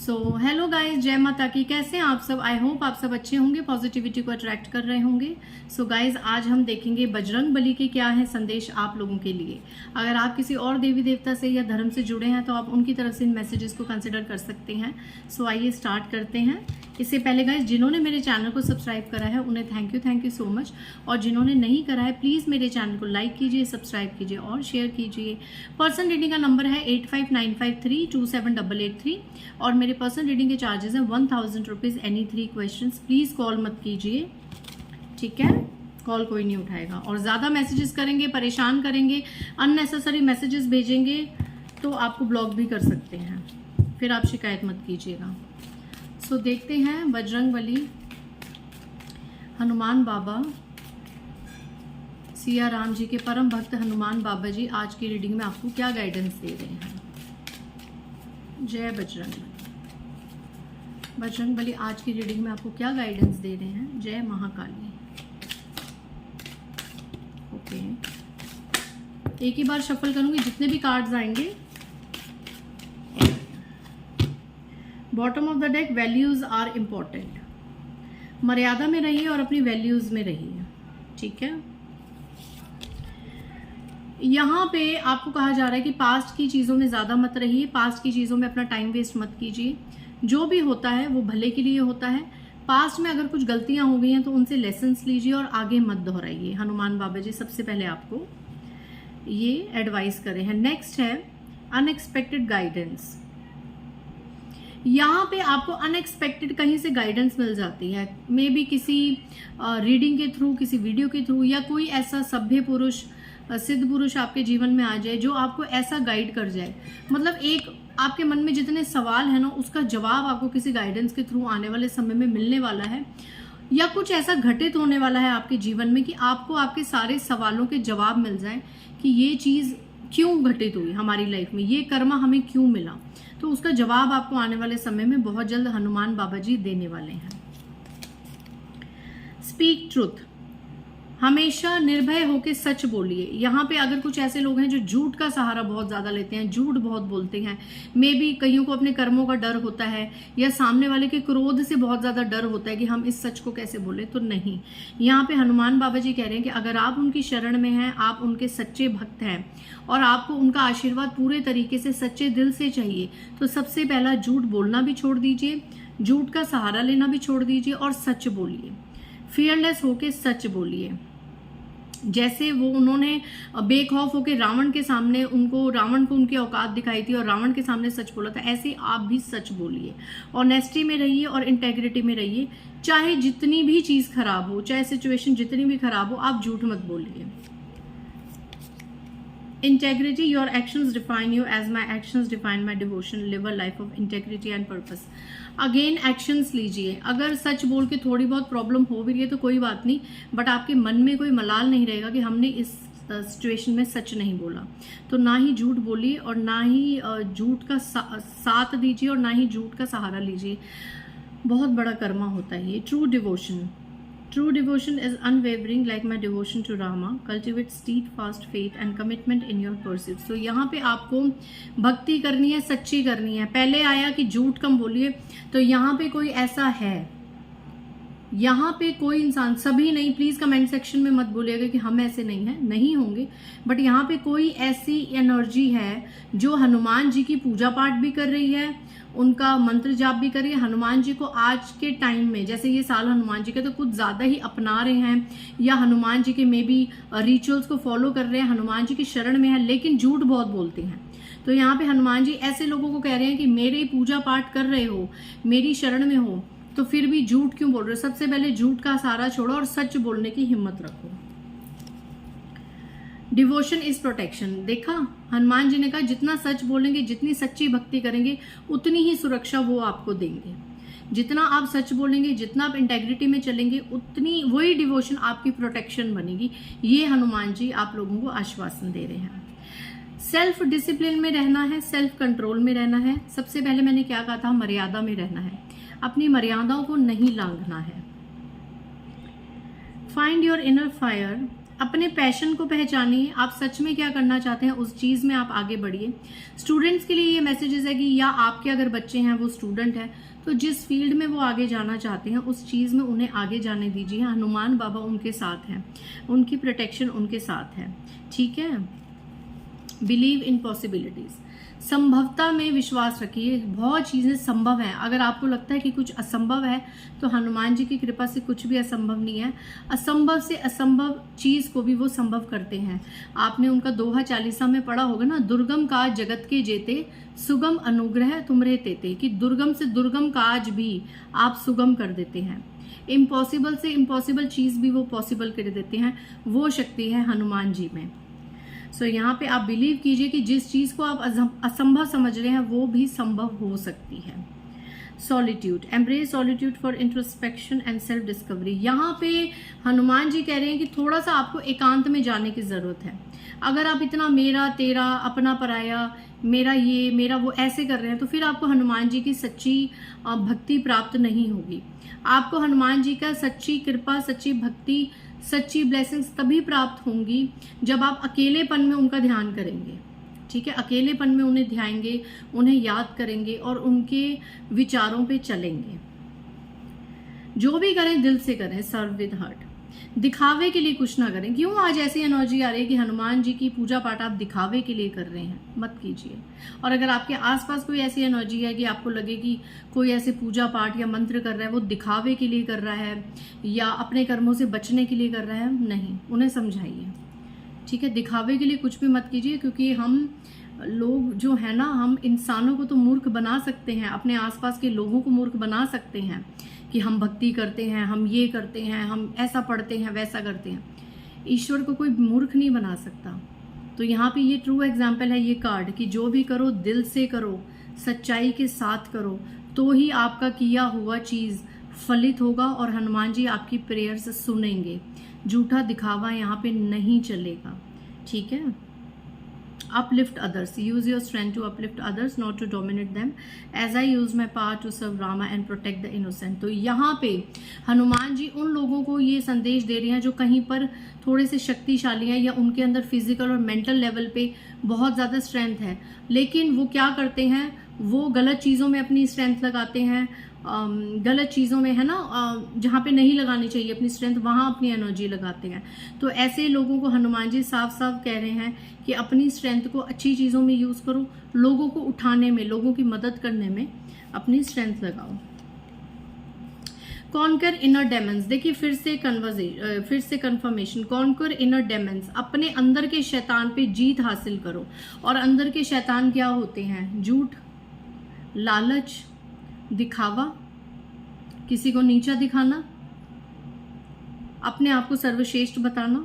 So hello guys, जय माता की। कैसे हैं आप सब? आई होप आप सब अच्छे होंगे, पॉजिटिविटी को अट्रैक्ट कर रहे होंगे। सो गाइस, आज हम देखेंगे बजरंग बली के क्या है संदेश आप लोगों के लिए। अगर आप किसी और देवी देवता से या धर्म से जुड़े हैं तो आप उनकी तरफ से इन मैसेजेस को कंसिडर कर सकते हैं। सो आइए स्टार्ट करते हैं। इससे पहले गाइस, जिन्होंने मेरे चैनल को सब्सक्राइब करा है उन्हें थैंक यू सो मच, और जिन्होंने नहीं करा है प्लीज़ मेरे चैनल को लाइक कीजिए, सब्सक्राइब कीजिए और शेयर कीजिए। पर्सन रीडिंग का नंबर है 8595327883 और मेरे पर्सन रीडिंग के चार्जेस हैं 1000 rupees any 3 question. Please call मत कीजिए, ठीक है? कॉल कोई नहीं उठाएगा। और ज़्यादा मैसेजेस करेंगे, परेशान करेंगे, अननेसेसरी मैसेजेस भेजेंगे तो आपको ब्लॉक भी कर सकते हैं, फिर आप शिकायत मत कीजिएगा। सो देखते हैं बजरंग बली, हनुमान बाबा, सिया राम जी के परम भक्त हनुमान बाबा जी आज की रीडिंग में आपको क्या गाइडेंस दे रहे हैं। जय बजरंग बली। बजरंग बली आज की रीडिंग में आपको क्या गाइडेंस दे रहे हैं। जय महाकाली। ओके, एक ही बार शफल करूंगी, जितने भी कार्ड्स आएंगे। Bottom of the deck, values are important. मर्यादा में रहिए और अपनी वैल्यूज में रहिए, ठीक है? यहाँ पे आपको कहा जा रहा है कि पास्ट की चीज़ों में ज़्यादा मत रहिए, पास्ट की चीज़ों में अपना टाइम वेस्ट मत कीजिए। जो भी होता है वो भले के लिए होता है। पास्ट में अगर कुछ गलतियां हो गई हैं तो उनसे लेसन्स लीजिए और आगे मत दोहराइए। हनुमान बाबा जी सबसे पहले आपको ये एडवाइस करे हैं। नेक्स्ट है अनएक्सपेक्टेड गाइडेंस। यहाँ पे आपको अनएक्सपेक्टेड कहीं से गाइडेंस मिल जाती है, मे बी किसी रीडिंग के थ्रू, किसी वीडियो के थ्रू, या कोई ऐसा सभ्य पुरुष, सिद्ध पुरुष आपके जीवन में आ जाए जो आपको ऐसा गाइड कर जाए। मतलब एक आपके मन में जितने सवाल है ना, उसका जवाब आपको किसी गाइडेंस के थ्रू आने वाले समय में मिलने वाला है, या कुछ ऐसा घटित होने वाला है आपके जीवन में कि आपको आपके सारे सवालों के जवाब मिल जाएं कि ये चीज़ क्यों घटित हुई हमारी लाइफ में, ये कर्मा हमें क्यों मिला। तो उसका जवाब आपको आने वाले समय में बहुत जल्द हनुमान बाबा जी देने वाले हैं। स्पीक ट्रुथ, हमेशा निर्भय होकर सच बोलिए। यहाँ पे अगर कुछ ऐसे लोग हैं जो झूठ का सहारा बहुत ज्यादा लेते हैं, झूठ बहुत बोलते हैं, मे बी कईयों को अपने कर्मों का डर होता है या सामने वाले के क्रोध से बहुत ज्यादा डर होता है कि हम इस सच को कैसे बोले, तो नहीं। यहाँ पे हनुमान बाबा जी कह रहे हैं कि अगर आप उनकी शरण में हैं, आप उनके सच्चे भक्त हैं और आपको उनका आशीर्वाद पूरे तरीके से सच्चे दिल से चाहिए, तो सबसे पहला झूठ बोलना भी छोड़ दीजिए, झूठ का सहारा लेना भी छोड़ दीजिए और सच बोलिए। फियरलेस होके सच बोलिए। जैसे वो उन्होंने बेखौफ होके रावण के सामने, रावण को उनकी औकात दिखाई थी और रावण के सामने सच बोला था, ऐसे आप भी सच बोलिए। ऑनेस्टी में रहिए और इंटेग्रिटी में रहिए। चाहे जितनी भी चीज खराब हो, चाहे सिचुएशन जितनी भी खराब हो, आप झूठ मत बोलिए। Integrity, your actions define you as my actions define my devotion. Live a life of integrity and purpose. Again actions लीजिए। अगर सच बोल के थोड़ी बहुत प्रॉब्लम हो भी रही है तो कोई बात नहीं, बट आपके मन में कोई मलाल नहीं रहेगा कि हमने इस सिचुएशन में सच नहीं बोला। तो ना ही झूठ बोलिए और ना ही झूठ का साथ दीजिए और ना ही झूठ का सहारा लीजिए। बहुत बड़ा कर्मा होता है ये। True devotion, True devotion is unwavering like my devotion to Rama. Cultivate steadfast faith and commitment in your pursuit. So यहाँ पे आपको भक्ति करनी है, सच्ची करनी है। पहले आया कि झूठ कम बोलिए, तो यहाँ पे कोई ऐसा है, यहाँ पे कोई इंसान, सभी नहीं, प्लीज कमेंट सेक्शन में मत बोलिएगा कि हम ऐसे नहीं हैं, नहीं होंगे, बट यहाँ पे कोई ऐसी एनर्जी है जो हनुमान जी की पूजा पाठ भी कर रही है, उनका मंत्र जाप भी करिए। हनुमान जी को आज के टाइम में, जैसे ये साल हनुमान जी के, तो कुछ ज्यादा ही अपना रहे हैं या हनुमान जी के मे बी रिचुअल्स को फॉलो कर रहे हैं, हनुमान जी की शरण में है, लेकिन झूठ बहुत बोलते हैं। तो यहाँ पे हनुमान जी ऐसे लोगों को कह रहे हैं कि मेरे पूजा पाठ कर रहे हो, मेरी शरण में हो, तो फिर भी झूठ क्यों बोल रहे हो। सबसे पहले झूठ का सहारा छोड़ो और सच बोलने की हिम्मत रखो। Devotion is protection. देखा, हनुमान जी ने कहा जितना सच बोलेंगे, जितनी सच्ची भक्ति करेंगे, उतनी ही सुरक्षा वो आपको देंगे। जितना आप सच बोलेंगे, जितना आप इंटेग्रिटी में चलेंगे, उतनी वही डिवोशन आपकी प्रोटेक्शन बनेगी। ये हनुमान जी आप लोगों को आश्वासन दे रहे हैं। सेल्फ डिसिप्लिन में रहना है, सेल्फ कंट्रोल में रहना है। सबसे पहले मैंने क्या कहा था, मर्यादा में रहना है, अपनी मर्यादाओं को नहीं लांघना है। फाइंड योर इनर फायर अपने पैशन को पहचानिए, आप सच में क्या करना चाहते हैं उस चीज़ में आप आगे बढ़िए। स्टूडेंट्स के लिए ये मैसेजेस है कि या आपके अगर बच्चे हैं वो स्टूडेंट है तो जिस फील्ड में वो आगे जाना चाहते हैं उस चीज़ में उन्हें आगे जाने दीजिए। हनुमान बाबा उनके साथ हैं, उनकी प्रोटेक्शन उनके साथ है, ठीक है। बिलीव इन पॉसिबिलिटीज़, संभवता में विश्वास रखिए, बहुत चीज़ें संभव हैं। अगर आपको लगता है कि कुछ असंभव है तो हनुमान जी की कृपा से कुछ भी असंभव नहीं है। असंभव से असंभव चीज़ को भी वो संभव करते हैं। आपने उनका दोहा चालीसा में पढ़ा होगा ना, दुर्गम काज जगत के जेते, सुगम अनुग्रह तुमरे तेते, कि दुर्गम से दुर्गम काज भी आप सुगम कर देते हैं। इम्पॉसिबल से इम्पॉसिबल चीज़ भी वो पॉसिबल कर देते हैं, वो शक्ति है हनुमान जी में। सो यहाँ पे आप बिलीव कीजिए कि जिस चीज़ को आप असंभव समझ रहे हैं वो भी संभव हो सकती है। Solitude, embrace solitude for introspection and self discovery. यहाँ पे हनुमान जी कह रहे हैं कि थोड़ा सा आपको एकांत में जाने की ज़रूरत है। अगर आप इतना मेरा तेरा अपना पराया, मेरा ये मेरा वो ऐसे कर रहे हैं तो फिर आपको हनुमान जी की सच्ची भक्ति प्राप्त नहीं होगी। आपको हनुमान जी का सच्ची कृपा, सच्ची भक्ति, सच्ची ब्लेसिंग्स तभी प्राप्त होंगी जब आप अकेलेपन में उनका ध्यान करेंगे, ठीक है। अकेलेपन में उन्हें ध्याएंगे, उन्हें याद करेंगे और उनके विचारों पे चलेंगे। जो भी करें दिल से करें, सर्व विद हार्ट। दिखावे के लिए कुछ ना करें। क्यों आज ऐसी एनर्जी आ रही है कि हनुमान जी की पूजा पाठ आप दिखावे के लिए कर रहे हैं? मत कीजिए। और अगर आपके आसपास कोई ऐसी एनर्जी है कि आपको लगे कि कोई ऐसे पूजा पाठ या मंत्र कर रहा है वो दिखावे के लिए कर रहा है या अपने कर्मों से बचने के लिए कर रहा है, नहीं, उन्हें समझाइए, ठीक है। दिखावे के लिए कुछ भी मत कीजिए, क्योंकि हम लोग जो है ना, हम इंसानों को तो मूर्ख बना सकते हैं, अपने आसपास के लोगों को मूर्ख बना सकते हैं कि हम भक्ति करते हैं, हम ये करते हैं, हम ऐसा पढ़ते हैं, वैसा करते हैं। ईश्वर को कोई मूर्ख नहीं बना सकता। तो यहाँ पे ये ट्रू एग्जाम्पल है ये कार्ड कि जो भी करो दिल से करो, सच्चाई के साथ करो, तो ही आपका किया हुआ चीज़ फलित होगा और हनुमान जी आपकी प्रेयर्स सुनेंगे। झूठा दिखावा यहाँ पे नहीं चलेगा, ठीक है। uplift others, use your strength to uplift others, not to dominate them, as I use my power to serve Rama and protect the innocent। तो यहाँ पे हनुमान जी उन लोगों को ये संदेश दे रहे हैं जो कहीं पर थोड़े से शक्तिशाली हैं या उनके अंदर फिजिकल और मेंटल लेवल पे बहुत ज़्यादा स्ट्रेंथ है, लेकिन वो क्या करते हैं, वो गलत चीज़ों में अपनी स्ट्रेंथ लगाते हैं, गलत चीज़ों में, है ना, जहाँ पे नहीं लगानी चाहिए अपनी स्ट्रेंथ वहाँ अपनी एनर्जी लगाते हैं। तो ऐसे लोगों को हनुमान जी साफ साफ कह रहे हैं कि अपनी स्ट्रेंथ को अच्छी चीज़ों में यूज़ करो, लोगों को उठाने में, लोगों की मदद करने में अपनी स्ट्रेंथ लगाओ। कॉन्कर इनर डेमन्स, देखिए फिर से कन्फर्मेशन। कॉन्कर इनर डेमन्स, अपने अंदर के शैतान पे जीत हासिल करो। और अंदर के शैतान क्या होते हैं? झूठ, लालच, दिखावा, किसी को नीचा दिखाना, अपने आप को सर्वश्रेष्ठ बताना,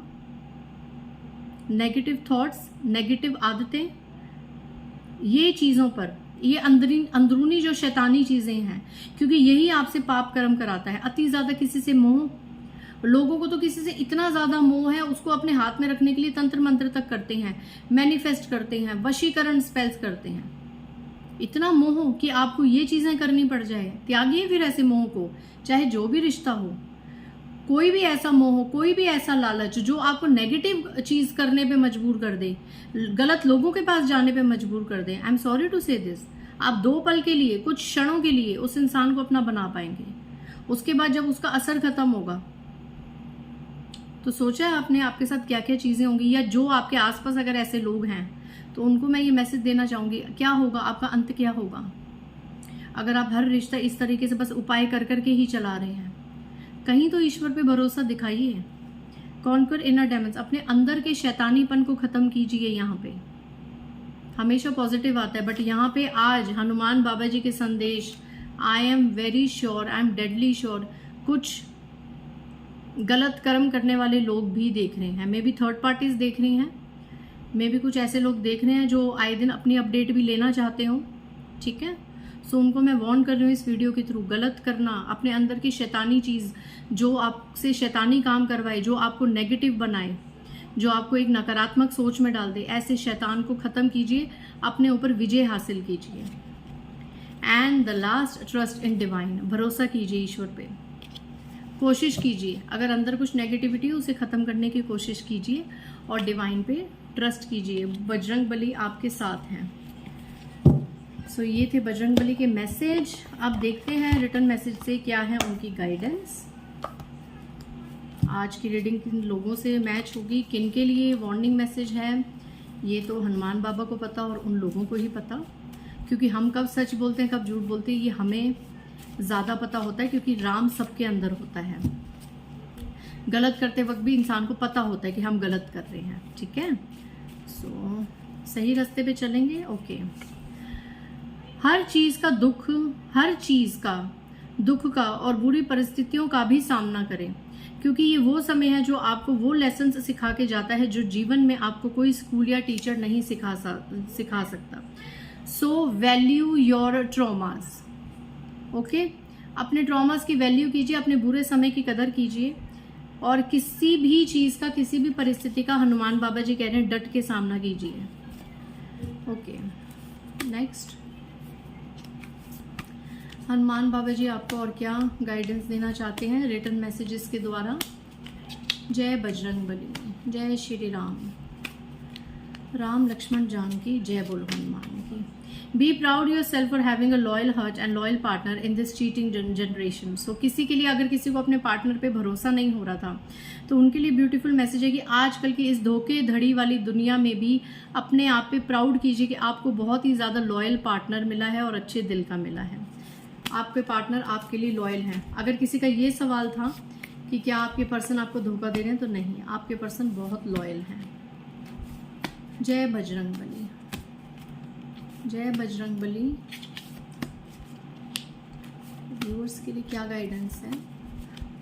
नेगेटिव थॉट्स, नेगेटिव आदतें, ये चीज़ों पर, ये अंदरूनी जो शैतानी चीज़ें हैं, क्योंकि यही आपसे पाप कर्म कराता है। अति ज़्यादा किसी से मोह, लोगों को तो किसी से इतना ज़्यादा मोह है उसको अपने हाथ में रखने के लिए तंत्र मंत्र तक करते हैं, मैनिफेस्ट करते हैं, वशीकरण स्पेल्स करते हैं। इतना मोह कि आपको ये चीज़ें करनी पड़ जाए। त्यागिए फिर ऐसे मोह को, चाहे जो भी रिश्ता हो, कोई भी ऐसा मोह, कोई भी ऐसा लालच जो आपको नेगेटिव चीज़ करने पे मजबूर कर दे, गलत लोगों के पास जाने पे मजबूर कर दे। आई एम सॉरी टू से दिस, आप 2 पल के लिए, कुछ क्षणों के लिए उस इंसान को अपना बना पाएंगे, उसके बाद जब उसका असर खत्म होगा तो सोचा है आपने आपके साथ क्या क्या चीज़ें होंगी। या जो आपके आसपास अगर ऐसे लोग हैं तो उनको मैं ये मैसेज देना चाहूँगी, क्या होगा, आपका अंत क्या होगा अगर आप हर रिश्ता इस तरीके से बस उपाय कर करके ही चला रहे हैं। कहीं तो ईश्वर पे भरोसा दिखाइए। कॉन्कर इनर डेमन्स, अपने अंदर के शैतानीपन को ख़त्म कीजिए। यहाँ पे हमेशा पॉजिटिव आता है, बट यहाँ पे आज हनुमान बाबा जी के संदेश, I am very sure, I am deadly sure, कुछ गलत कर्म करने वाले लोग भी देख रहे हैं। मे बी थर्ड पार्टीज देख रही हैं, मे भी कुछ ऐसे लोग देख रहे हैं जो आए दिन अपनी अपडेट भी लेना चाहते हो, ठीक है। सो उनको मैं वार्न कर रही हूँ इस वीडियो के थ्रू, गलत करना, अपने अंदर की शैतानी चीज़ जो आपसे शैतानी काम करवाए, जो आपको नेगेटिव बनाए, जो आपको एक नकारात्मक सोच में डाल दे, ऐसे शैतान को ख़त्म कीजिए, अपने ऊपर विजय हासिल कीजिए। And the last, trust in divine, भरोसा कीजिए ईश्वर पे। कोशिश कीजिए, अगर अंदर कुछ नेगेटिविटी है उसे ख़त्म करने की कोशिश कीजिए और डिवाइन पे ट्रस्ट कीजिए। बजरंग बली आपके साथ हैं। सो ये थे बजरंग बली के मैसेज। अब देखते हैं रिटर्न मैसेज से क्या है उनकी गाइडेंस। आज की रीडिंग किन लोगों से मैच होगी, किन के लिए वार्निंग मैसेज है, ये तो हनुमान बाबा को पता और उन लोगों को ही पता, क्योंकि हम कब सच बोलते हैं कब झूठ बोलते हैं ये हमें ज़्यादा पता होता है, क्योंकि राम सबके अंदर होता है। गलत करते वक्त भी इंसान को पता होता है कि हम गलत कर रहे हैं, ठीक है। सो सही रास्ते पे चलेंगे। ओके, हर चीज़ का दुख का और बुरी परिस्थितियों का भी सामना करें, क्योंकि ये वो समय है जो आपको वो लेसन्स सिखा के जाता है जो जीवन में आपको कोई स्कूल या टीचर नहीं सिखा सकता। So value your traumas. Okay, अपने ट्रॉमास की वैल्यू कीजिए, अपने बुरे समय की कदर कीजिए और किसी भी चीज़ का, किसी भी परिस्थिति का हनुमान बाबा जी कह रहे हैं डट के सामना कीजिए। ओके, नेक्स्ट हनुमान बाबा जी आपको और क्या गाइडेंस देना चाहते हैं रिटर्न मैसेजेस के द्वारा। जय बजरंग बली, जय श्री राम, राम लक्ष्मण जानकी, जय बोलो हनुमान की। Be proud yourself for having a loyal heart and loyal partner in this cheating generation. So किसी के लिए, अगर किसी को अपने पार्टनर पे भरोसा नहीं हो रहा था तो उनके लिए ब्यूटीफुल मैसेज है कि आजकल की इस धोखे धड़ी वाली दुनिया में भी अपने आप पे प्राउड कीजिए कि आपको बहुत ही ज़्यादा लॉयल पार्टनर मिला है और अच्छे दिल का मिला है। आपके पार्टनर आपके लिए लॉयल हैं। अगर किसी का ये सवाल था कि क्या आपके पर्सन आपको धोखा दे रहे हैं, तो नहीं, आपके पर्सन बहुत लॉयल हैं। जय बजरंग बली, जय बजरंग बली। व्यूअर्स के लिए क्या गाइडेंस है।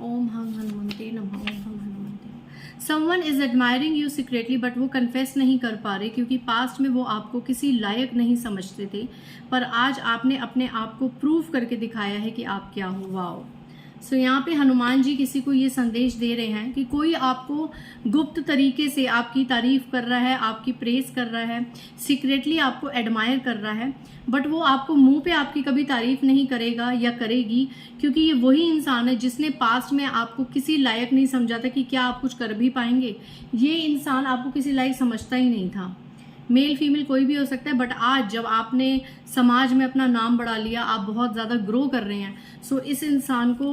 ओम हं हनुमते नमः, ओम हं हनुमते। Someone is admiring you secretly, but वो कन्फेस नहीं कर पा रहे क्योंकि पास्ट में वो आपको किसी लायक नहीं समझते थे, पर आज आपने अपने आप को प्रूव करके दिखाया है कि आप क्या हो। वाओ। सो यहाँ पे हनुमान जी किसी को ये संदेश दे रहे हैं कि कोई आपको गुप्त तरीके से आपकी तारीफ कर रहा है, आपकी प्रेस कर रहा है, सीक्रेटली आपको एडमायर कर रहा है, बट वो आपको मुंह पे आपकी कभी तारीफ नहीं करेगा या करेगी, क्योंकि ये वही इंसान है जिसने पास्ट में आपको किसी लायक नहीं समझा था कि क्या आप कुछ कर भी पाएंगे। ये इंसान आपको किसी लायक समझता ही नहीं था। मेल फीमेल कोई भी हो सकता है, बट आज जब आपने समाज में अपना नाम बढ़ा लिया, आप बहुत ज़्यादा ग्रो कर रहे हैं, सो इस इंसान को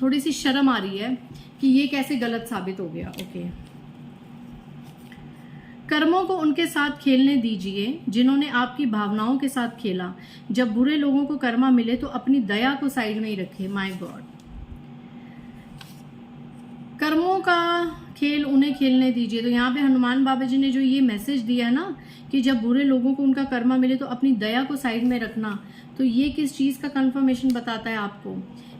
थोड़ी सी शर्म आ रही है कि ये कैसे गलत साबित हो गया। ओके, कर्मों को उनके साथ खेलने दीजिए जिन्होंने आपकी भावनाओं के साथ खेला। जब बुरे लोगों को कर्मा मिले तो अपनी दया को साइड में ही रखे। माय गॉड, कर्मों का खेल उन्हें खेलने दीजिए। तो यहाँ पे हनुमान बाबा जी ने जो ये मैसेज दिया है ना कि जब बुरे लोगों को उनका कर्मा मिले तो अपनी दया को साइड में रखना, तो ये किस चीज़ का कंफर्मेशन बताता है आपको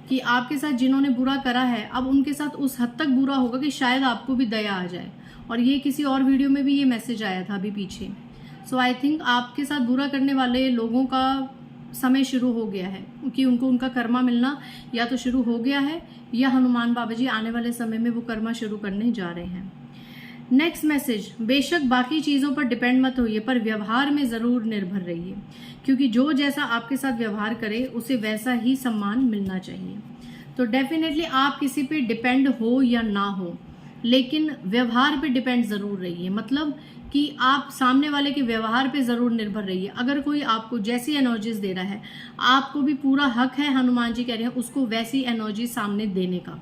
कि आपके साथ जिन्होंने बुरा करा है अब उनके साथ उस हद तक बुरा होगा कि शायद आपको भी दया आ जाए। और ये किसी और वीडियो में भी ये मैसेज आया था अभी पीछे। सो आई थिंक आपके साथ बुरा करने वाले लोगों का समय शुरू हो गया है, क्योंकि उनको उनका कर्मा मिलना या तो शुरू हो गया है या हनुमान बाबा जी आने वाले समय में वो कर्मा शुरू करने जा रहे हैं। नेक्स्ट मैसेज, बेशक बाकी चीज़ों पर डिपेंड मत होइए पर व्यवहार में ज़रूर निर्भर रहिए, क्योंकि जो जैसा आपके साथ व्यवहार करे उसे वैसा ही सम्मान मिलना चाहिए। तो डेफिनेटली आप किसी पे डिपेंड हो या ना हो, लेकिन व्यवहार पे डिपेंड ज़रूर रहिए। मतलब कि आप सामने वाले के व्यवहार पे ज़रूर निर्भर रहिए। अगर कोई आपको जैसी एनर्जीज दे रहा है, आपको भी पूरा हक है, हनुमान जी कह रहे हैं, उसको वैसी एनर्जी सामने देने का।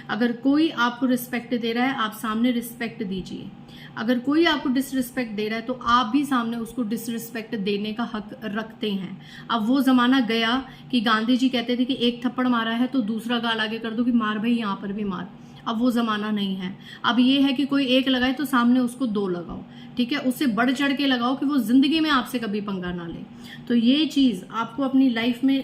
अगर कोई आपको रिस्पेक्ट दे रहा है, आप सामने रिस्पेक्ट दीजिए। अगर कोई आपको डिसरिस्पेक्ट दे रहा है तो आप भी सामने उसको डिसरिस्पेक्ट देने का हक रखते हैं। अब वो ज़माना गया कि गांधी जी कहते थे कि एक थप्पड़ मारा है तो दूसरा गाल आगे कर दो कि मार भाई, यहाँ पर भी मार। अब वो ज़माना नहीं है। अब ये है कि कोई एक लगाए तो सामने उसको दो लगाओ, ठीक है, उससे बढ़ चढ़ के लगाओ कि वो ज़िंदगी में आपसे कभी पंगा ना ले। तो ये चीज़ आपको अपनी लाइफ में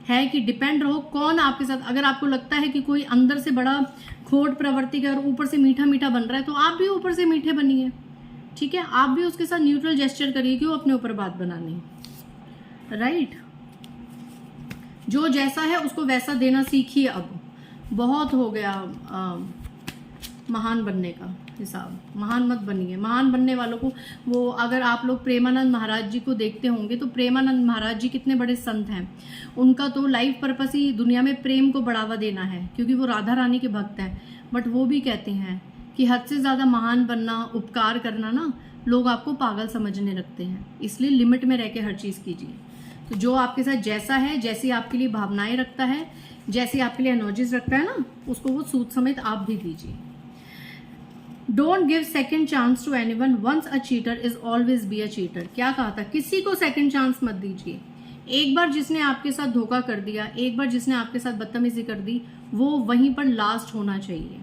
है कि डिपेंड रहो कौन आपके साथ। अगर आपको लगता है कि कोई अंदर से बड़ा खोट प्रवृत्ति का और ऊपर से मीठा मीठा बन रहा है, तो आप भी ऊपर से मीठे बनिए, ठीक है। आप भी उसके साथ न्यूट्रल जेस्चर करिए, क्यों अपने ऊपर बात बनानी, राइट। जो जैसा है उसको वैसा देना सीखिए। अब बहुत हो गया महान बनने का, हिसाब, महान मत बनिए। महान बनने वालों को, वो अगर आप लोग प्रेमानंद महाराज जी को देखते होंगे तो प्रेमानंद महाराज जी कितने बड़े संत हैं। उनका तो लाइफ पर्पस ही दुनिया में प्रेम को बढ़ावा देना है, क्योंकि वो राधा रानी के भक्त हैं। बट वो भी कहते हैं कि हद से ज़्यादा महान बनना, उपकार करना ना, लोग आपको पागल समझने लगते हैं। इसलिए लिमिट में रह के हर चीज़ कीजिए। तो जो आपके साथ जैसा है, जैसी आपके लिए भावनाएं रखता है, जैसी आपके लिए एनर्जीज रखता है ना, उसको वो सूद समेत आप भी दीजिए। Don't give second chance to anyone, once a cheater is always be a cheater. क्या कहा था? किसी को सेकेंड चांस मत दीजिए। एक बार जिसने आपके साथ धोखा कर दिया, एक बार जिसने आपके साथ बदतमीजी कर दी, वो वहीं पर लास्ट होना चाहिए।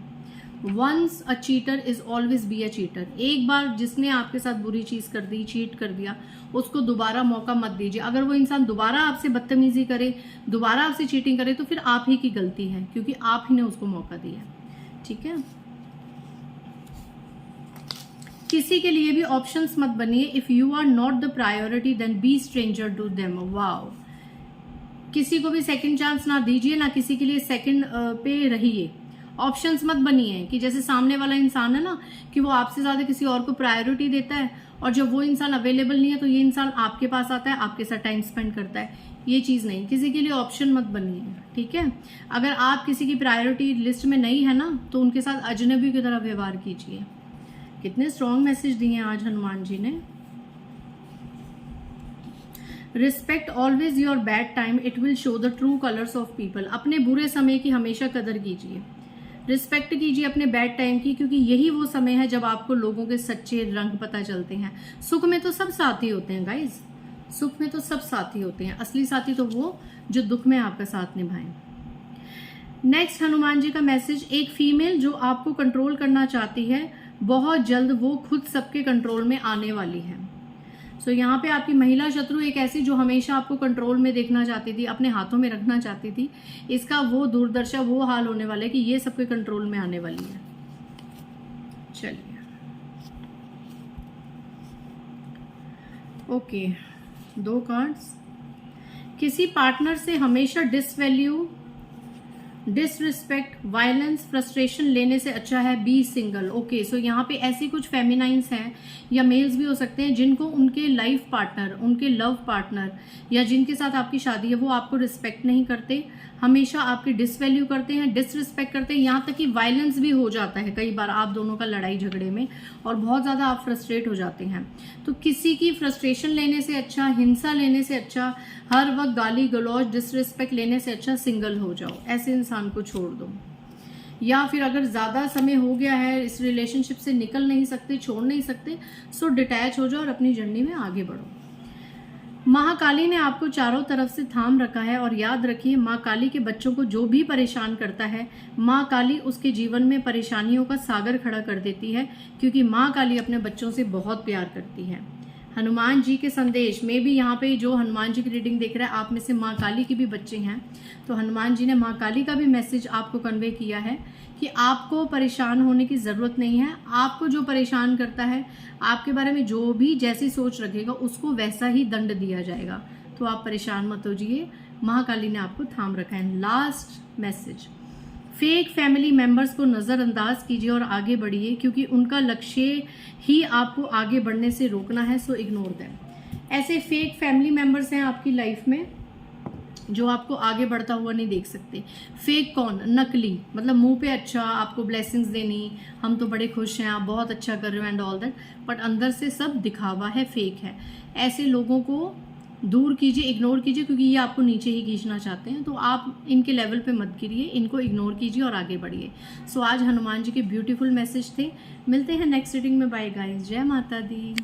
Once a cheater is always be a cheater. एक बार जिसने आपके साथ बुरी चीज कर दी, चीट कर दिया, उसको दोबारा मौका मत दीजिए। अगर वो इंसान दोबारा आपसे बदतमीजी करे, दोबारा आपसे चीटिंग करे, तो फिर आप ही की गलती है, क्योंकि आप ही ने उसको मौका दिया। ठीक है? किसी के लिए भी ऑप्शंस मत बनिए। If you are not the priority then be stranger to them. Wow! किसी को भी सेकंड चांस ना दीजिए, ना किसी के लिए सेकंड पे रहिए। ऑप्शंस मत बनिए कि जैसे सामने वाला इंसान है ना, कि वो आपसे ज्यादा किसी और को प्रायोरिटी देता है, और जब वो इंसान अवेलेबल नहीं है तो ये इंसान आपके पास आता है, आपके साथ टाइम स्पेंड करता है। ये चीज नहीं, किसी के लिए ऑप्शन मत बनिए। ठीक है? अगर आप किसी की प्रायोरिटी लिस्ट में नहीं है ना, तो उनके साथ अजनबी की तरह व्यवहार कीजिए। कितने स्ट्रॉन्ग मैसेज दिए हैं आज हनुमान जी ने। Respect always your bad time, it will show the true colours of people. अपने बुरे समय की हमेशा कदर कीजिए, रिस्पेक्ट कीजिए अपने बैड टाइम की, क्योंकि यही वो समय है जब आपको लोगों के सच्चे रंग पता चलते हैं। सुख में तो सब साथी होते हैं गाइज, सुख में तो सब साथी होते हैं। असली साथी तो वो जो दुख में आपका साथ निभाएं। नेक्स्ट हनुमान जी का मैसेज, एक फीमेल जो आपको कंट्रोल करना चाहती है, बहुत जल्द वो खुद सबके कंट्रोल में आने वाली है। सो यहाँ पे आपकी महिला शत्रु एक ऐसी जो हमेशा आपको कंट्रोल में देखना चाहती थी, अपने हाथों में रखना चाहती थी, इसका वो दुर्दशा, वो हाल होने वाला है कि ये सबके कंट्रोल में आने वाली है। चलिए, ओके, 2 कार्ड्स। किसी पार्टनर से हमेशा डिसवैल्यू, डिसरिस्पेक्ट, वायलेंस, फ्रस्ट्रेशन लेने से अच्छा है बी सिंगल। ओके, सो यहाँ पे ऐसी कुछ फेमिनाइंस हैं या मेल्स भी हो सकते हैं जिनको उनके लाइफ पार्टनर, उनके लव पार्टनर या जिनके साथ आपकी शादी है, वो आपको रिस्पेक्ट नहीं करते, हमेशा आपकी डिसवैल्यू करते हैं, डिसरिस्पेक्ट करते हैं, यहाँ तक कि वायलेंस भी हो जाता है कई बार आप दोनों का लड़ाई झगड़े में, और बहुत ज़्यादा आप फ्रस्ट्रेट हो जाते हैं। तो किसी की फ्रस्ट्रेशन लेने से अच्छा, हिंसा लेने से अच्छा, हर वक्त गाली गलौज, डिसरिस्पेक्ट लेने से अच्छा सिंगल हो जाओ, ऐसे इंसान को छोड़ दो। या फिर अगर ज़्यादा समय हो गया है, इस रिलेशनशिप से निकल नहीं सकते, छोड़ नहीं सकते, सो डिटैच हो जाओ और अपनी जर्नी में आगे बढ़ो। महाकाली ने आपको चारों तरफ से थाम रखा है, और याद रखिए, माँ काली के बच्चों को जो भी परेशान करता है, माँ काली उसके जीवन में परेशानियों का सागर खड़ा कर देती है, क्योंकि माँ काली अपने बच्चों से बहुत प्यार करती है। हनुमान जी के संदेश में भी यहाँ पे जो हनुमान जी की रीडिंग देख रहा है, आप में से माँ काली के भी बच्चे हैं, तो हनुमान जी ने माँ काली का भी मैसेज आपको कन्वे किया है कि आपको परेशान होने की ज़रूरत नहीं है। आपको जो परेशान करता है, आपके बारे में जो भी जैसी सोच रखेगा, उसको वैसा ही दंड दिया जाएगा। तो आप परेशान मत होइए, महाकाली ने आपको थाम रखा है। Last message, fake family members को नज़रअंदाज कीजिए और आगे बढ़िए, क्योंकि उनका लक्ष्य ही आपको आगे बढ़ने से रोकना है, सो इग्नोर देम। ऐसे फेक फैमिली मेंबर्स हैं आपकी लाइफ में जो आपको आगे बढ़ता हुआ नहीं देख सकते। फेक कौन? नकली, मतलब मुंह पे अच्छा, आपको ब्लेसिंग्स देनी, हम तो बड़े खुश हैं, आप बहुत अच्छा कर रहे हो एंड ऑल दैट, बट अंदर से सब दिखावा है, फेक है। ऐसे लोगों को दूर कीजिए, इग्नोर कीजिए, क्योंकि ये आपको नीचे ही खींचना चाहते हैं। तो आप इनके लेवल पे मत गिरिए, इनको इग्नोर कीजिए और आगे बढ़िए। सो आज हनुमान जी के ब्यूटीफुल मैसेज थे। मिलते हैं नेक्स्ट रीडिंग में। बाय गाइस, जय माता दी।